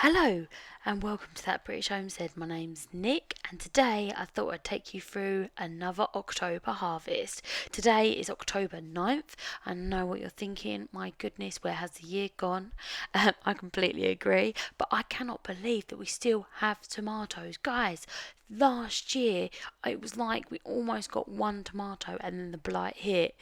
Hello and welcome to That British Homestead. My name's Nick and today I thought I'd take you through another October harvest. Today is October 9th. I know what you're thinking, my goodness, where has the year gone? I completely agree, but I cannot believe that we still have tomatoes. Guys, last year it was like we almost got one tomato and then the blight hit.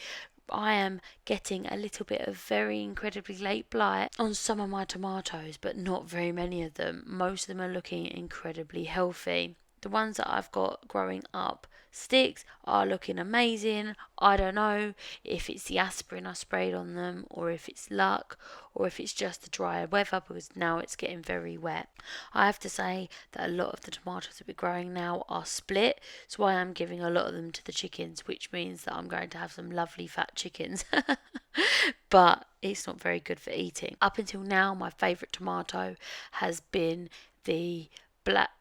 I am getting a little bit of very incredibly late blight on some of my tomatoes, but not very many of them. Most of them are looking incredibly healthy. The ones that I've got growing up sticks are looking amazing. I don't know if it's the aspirin I sprayed on them, or if it's luck, or if it's just the drier weather because now it's getting very wet. I have to say that a lot of the tomatoes that we're growing now are split, so I am giving a lot of them to the chickens, which means that I'm going to have some lovely fat chickens. But it's not very good for eating. Up until now, my favourite tomato has been the black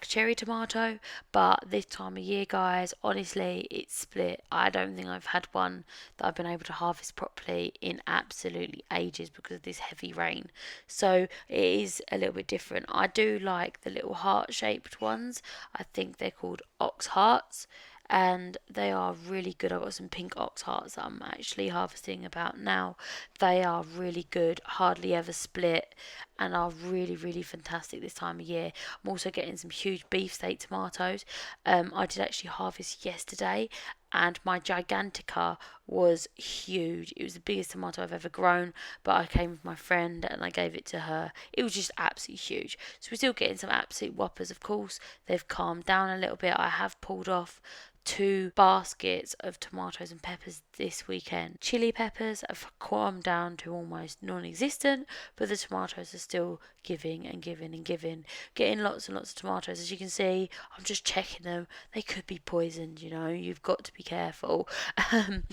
cherry tomato, but this time of year, guys, honestly, it's split. I don't think I've had one that I've been able to harvest properly in absolutely ages because of this heavy rain. So it is a little bit different. I do like the little heart shaped ones. I think they're called ox hearts, and they are really good. I've got some pink ox hearts that I'm actually harvesting about now. They are really good, hardly ever split, and are really fantastic this time of year. I'm also getting some huge beefsteak tomatoes. I did actually harvest yesterday, and my Gigantica was huge. It was the biggest tomato I've ever grown, but I came with my friend and I gave it to her. It was just absolutely huge. So we're still getting some absolute whoppers, of course. They've calmed down a little bit. I have pulled off 2 baskets of tomatoes and peppers this weekend. Chili peppers have calmed down to almost non-existent, but the tomatoes are still giving and giving and giving. Getting lots and lots of tomatoes. As you can see, I'm just checking them. They could be poisoned, you've got to be careful. And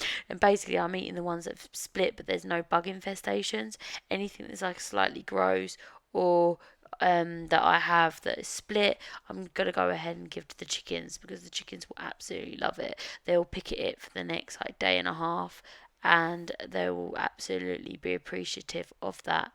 basically I'm eating the ones that have split, but there's no bug infestations. Anything that's like slightly gross or that I have that is split, I'm gonna go ahead and give to the chickens because the chickens will absolutely love it. They'll pick at it for the next like day and a half, and they will absolutely be appreciative of that.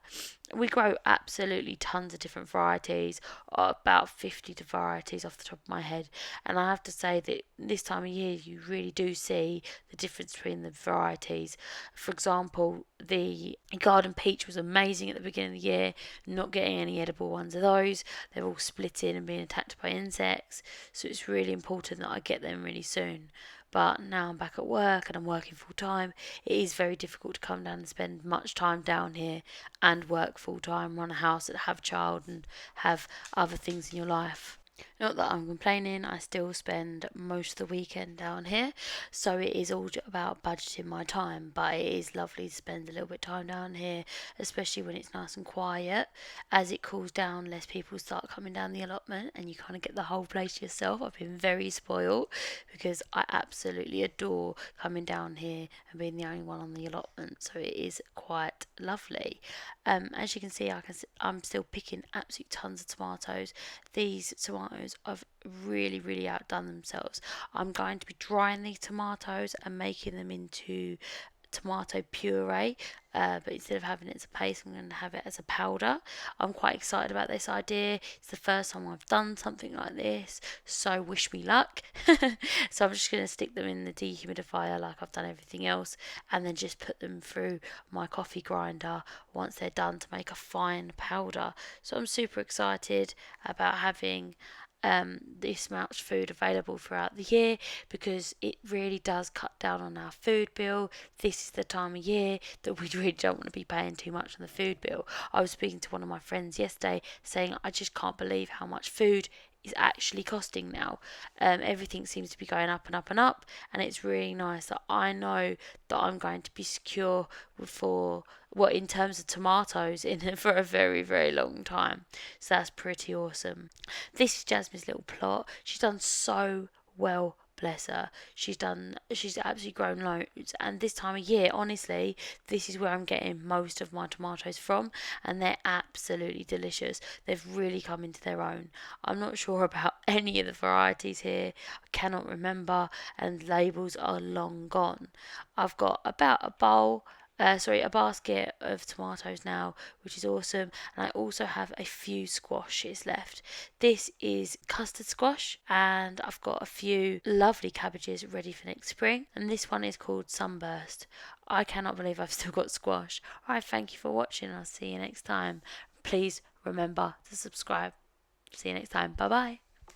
We grow absolutely tons of different varieties, about 50 varieties off the top of my head, and I have to say that this time of year you really do see the difference between the varieties. For example, the garden peach was amazing at the beginning of the year, not getting any edible ones of those. They're all splitting and being attacked by insects, so it's really important that I get them really soon. But now I'm back at work and I'm working full time. It is very difficult to come down and spend much time down here and work full time, run a house and have child and have other things in your life. Not that I'm complaining, I still spend most of the weekend down here, so it is all about budgeting my time, but it is lovely to spend a little bit of time down here, especially when it's nice and quiet. As it cools down, less people start coming down the allotment and you kind of get the whole place to yourself. I've been very spoiled because I absolutely adore coming down here and being the only one on the allotment, so it is quite lovely. As you can see, I'm still picking absolute tons of tomatoes. These tomatoes have really outdone themselves. I'm going to be drying these tomatoes and making them into tomato puree, but instead of having it as a paste, I'm going to have it as a powder. I'm quite excited about this idea. It's the first time I've done something like this, so wish me luck. So I'm just going to stick them in the dehumidifier like I've done everything else, and then just put them through my coffee grinder once they're done to make a fine powder. So I'm super excited about having this much food available throughout the year because it really does cut down on our food bill. This is the time of year that we really don't want to be paying too much on the food bill. I was speaking to one of my friends yesterday saying I just can't believe how much food is actually costing now. Everything seems to be going up and up and up, and it's really nice that I know that I'm going to be secure for what in terms of tomatoes in for a very long time. So that's pretty awesome. This is Jasmine's little plot. She's done so well, bless her. She's absolutely grown loads, and this time of year, honestly, this is where I'm getting most of my tomatoes from, and they're absolutely delicious. They've really come into their own. I'm not sure about any of the varieties here. I cannot remember, and labels are long gone. I've got about a bowl a basket of tomatoes now, which is awesome. And I also have a few squashes left. This is custard squash, and I've got a few lovely cabbages ready for next spring. And this one is called Sunburst. I cannot believe I've still got squash. Alright, thank you for watching. I'll see you next time. Please remember to subscribe. See you next time. Bye bye.